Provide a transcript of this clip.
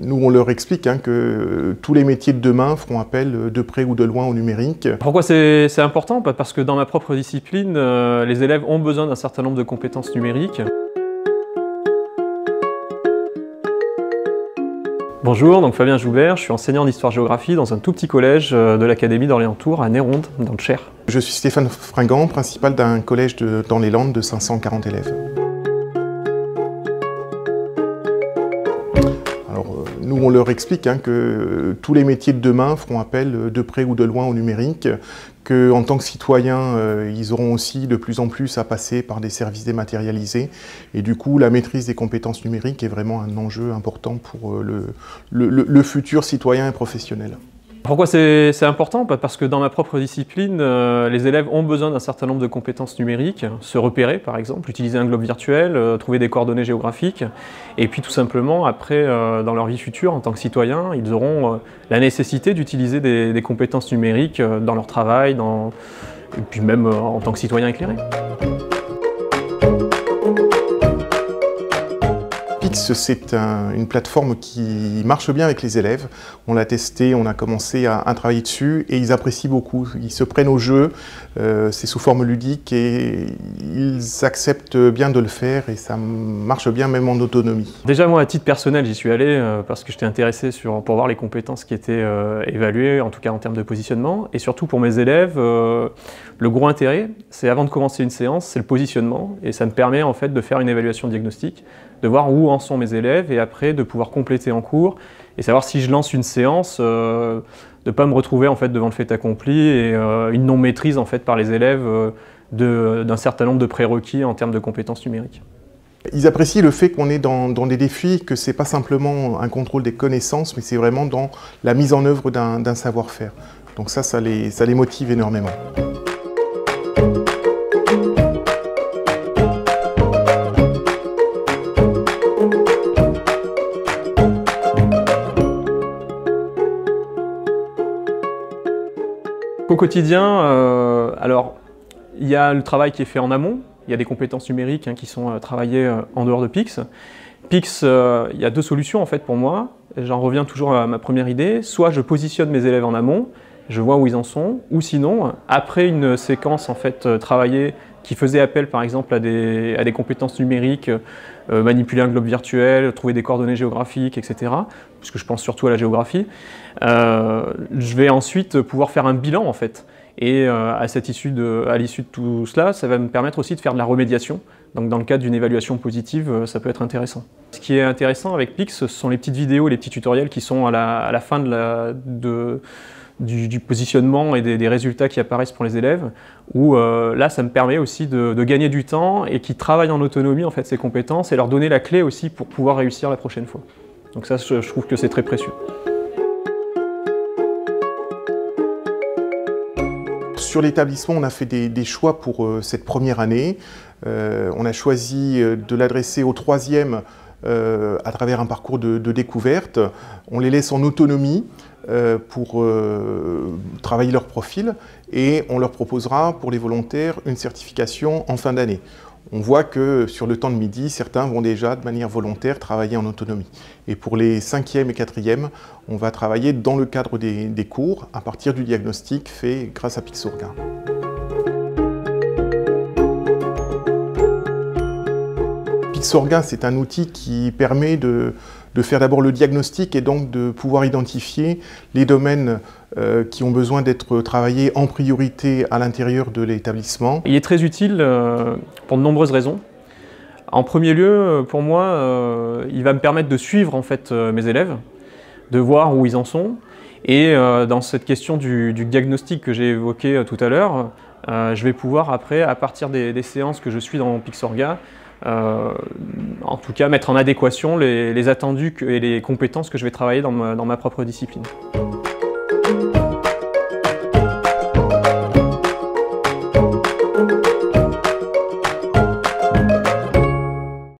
Nous, on leur explique que tous les métiers de demain feront appel de près ou de loin au numérique. Pourquoi c'est important? Parce que dans ma propre discipline, les élèves ont besoin d'un certain nombre de compétences numériques. Bonjour, donc Fabien Joubert, je suis enseignant d'histoire-géographie dans un tout petit collège de l'Académie d'Orléans-Tours à Néronde, dans le Cher. Je suis Stéphane Fringant, principal d'un collège dans les Landes de 540 élèves. Nous, on leur explique que tous les métiers de demain feront appel de près ou de loin au numérique, qu'en tant que citoyens, ils auront aussi de plus en plus à passer par des services dématérialisés. Et du coup, la maîtrise des compétences numériques est vraiment un enjeu important pour le futur citoyen et professionnel. Pourquoi c'est important? Parce que dans ma propre discipline, les élèves ont besoin d'un certain nombre de compétences numériques, se repérer par exemple, utiliser un globe virtuel, trouver des coordonnées géographiques, et puis tout simplement après, dans leur vie future, en tant que citoyens, ils auront la nécessité d'utiliser des compétences numériques dans leur travail, et puis même en tant que citoyen éclairé. Pix, c'est une plateforme qui marche bien avec les élèves. On l'a testé, on a commencé à travailler dessus et ils apprécient beaucoup. Ils se prennent au jeu, c'est sous forme ludique et ils acceptent bien de le faire et ça marche bien même en autonomie. Déjà moi à titre personnel j'y suis allé parce que j'étais intéressé pour voir les compétences qui étaient évaluées, en tout cas en termes de positionnement, et surtout pour mes élèves, le gros intérêt c'est avant de commencer une séance, c'est le positionnement et ça me permet en fait de faire une évaluation diagnostique, de voir où en sont mes élèves et après de pouvoir compléter en cours et savoir si je lance une séance, de ne pas me retrouver en fait devant le fait accompli et une non-maîtrise en fait par les élèves d'un certain nombre de prérequis en termes de compétences numériques. Ils apprécient le fait qu'on est dans des défis, que ce n'est pas simplement un contrôle des connaissances, mais c'est vraiment dans la mise en œuvre d'un savoir-faire. Donc ça les motive énormément. Au quotidien, alors il y a le travail qui est fait en amont, il y a des compétences numériques qui sont travaillées en dehors de Pix. Pix, il y a deux solutions en fait pour moi, j'en reviens toujours à ma première idée, soit je positionne mes élèves en amont, je vois où ils en sont, ou sinon, après une séquence en fait travaillée qui faisait appel par exemple à des compétences numériques, manipuler un globe virtuel, trouver des coordonnées géographiques, etc., puisque je pense surtout à la géographie, je vais ensuite pouvoir faire un bilan en fait. Et à l'issue de tout cela, ça va me permettre aussi de faire de la remédiation. Donc dans le cadre d'une évaluation positive, ça peut être intéressant. Ce qui est intéressant avec Pix, ce sont les petites vidéos, les petits tutoriels qui sont à la fin du positionnement et des résultats qui apparaissent pour les élèves, où là ça me permet aussi de gagner du temps et qui travaillent en autonomie en fait ces compétences et leur donner la clé aussi pour pouvoir réussir la prochaine fois. Donc ça je trouve que c'est très précieux. Sur l'établissement, on a fait des choix pour cette première année. On a choisi de l'adresser aux troisièmes à travers un parcours de découverte. On les laisse en autonomie pour travailler leur profil et on leur proposera pour les volontaires une certification en fin d'année. On voit que sur le temps de midi, certains vont déjà de manière volontaire travailler en autonomie. Et pour les 5e et 4e, on va travailler dans le cadre des cours à partir du diagnostic fait grâce à Pixorga. Pixorga, c'est un outil qui permet de faire d'abord le diagnostic et donc de pouvoir identifier les domaines qui ont besoin d'être travaillés en priorité à l'intérieur de l'établissement. Il est très utile pour de nombreuses raisons. En premier lieu, pour moi, il va me permettre de suivre en fait, mes élèves, de voir où ils en sont. Et dans cette question du diagnostic que j'ai évoqué tout à l'heure, je vais pouvoir après, à partir des séances que je suis dans Pixorga, en tout cas mettre en adéquation les attendus et les compétences que je vais travailler dans ma propre discipline.